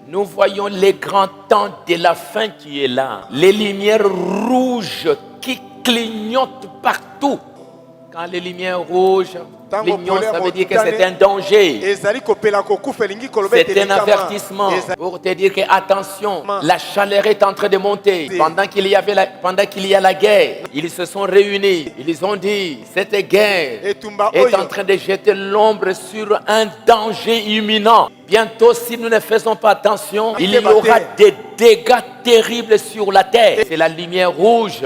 Nous voyons les grands temps de la fin qui est là. Les lumières rouges qui clignotent partout. Quand les lumières rouges clignotent, ça veut dire que c'est un danger. C'est un avertissement pour te dire que attention, la chaleur est en train de monter. Pendant qu'il y a la guerre, ils se sont réunis. Ils ont dit, cette guerre est en train de jeter l'ombre sur un danger imminent. Bientôt, si nous ne faisons pas attention, il y aura des dégâts terribles sur la terre. C'est la lumière rouge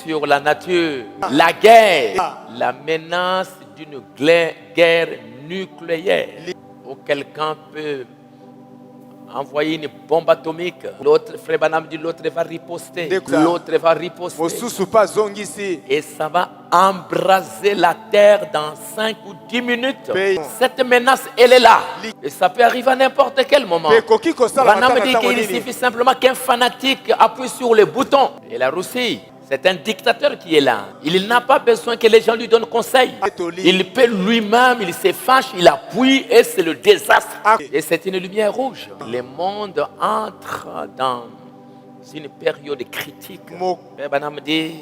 sur la nature. La guerre, la menace d'une guerre nucléaire où quelqu'un peut envoyer une bombe atomique. L'autre, Frère Branham dit, l'autre va riposter. L'autre va riposter. Et ça va embraser la terre dans 5 ou 10 minutes. Cette menace, elle est là. Et ça peut arriver à n'importe quel moment. Branham dit qu'il suffit simplement qu'un fanatique appuie sur le bouton. Et la Russie, c'est un dictateur qui est là. Il n'a pas besoin que les gens lui donnent conseil. Il peut lui-même, il se fâche, il appuie et c'est le désastre. Et c'est une lumière rouge. Le monde entre dans une période critique. Branham dit,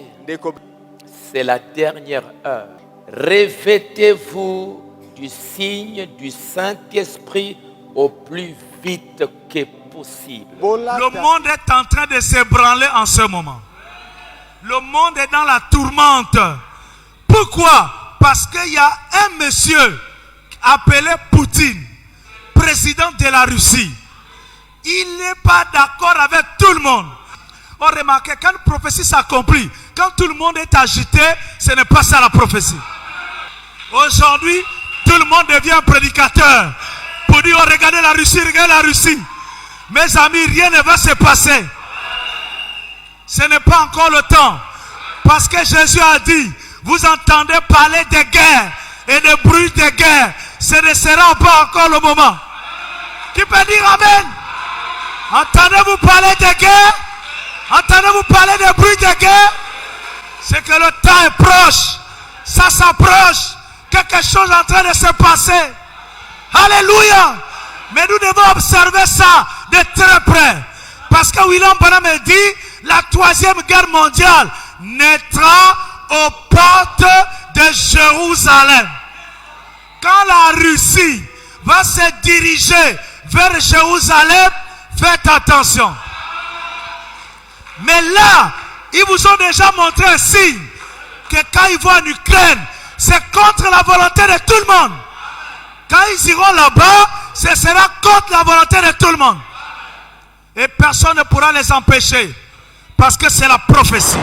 c'est la dernière heure. Revêtez-vous du signe du Saint-Esprit au plus vite que possible. Le monde est en train de s'ébranler en ce moment. Le monde est dans la tourmente. Pourquoi? Parce qu'il y a un monsieur appelé Poutine, président de la Russie. Il n'est pas d'accord avec tout le monde. On remarque quand une prophétie s'accomplit, quand tout le monde est agité, ce n'est pas ça la prophétie. Aujourd'hui, tout le monde devient un prédicateur. Pour dire, oh, regardez la Russie. Mes amis, rien ne va se passer. Ce n'est pas encore le temps. Parce que Jésus a dit, vous entendez parler de guerre et de bruit de guerre. Ce ne sera pas encore le moment. Qui peut dire Amen? Entendez-vous parler de guerre? Entendez-vous parler de bruit de guerre? C'est que le temps est proche. Ça s'approche. Quelque chose est en train de se passer. Alléluia. Mais nous devons observer ça de très près. Parce que William Branham dit, la 3e guerre mondiale naîtra aux portes de Jérusalem. Quand la Russie va se diriger vers Jérusalem, faites attention. Mais là, ils vous ont déjà montré un signe que quand ils vont en Ukraine, c'est contre la volonté de tout le monde. Quand ils iront là-bas, ce sera contre la volonté de tout le monde. Et personne ne pourra les empêcher. Parce que c'est la prophétie.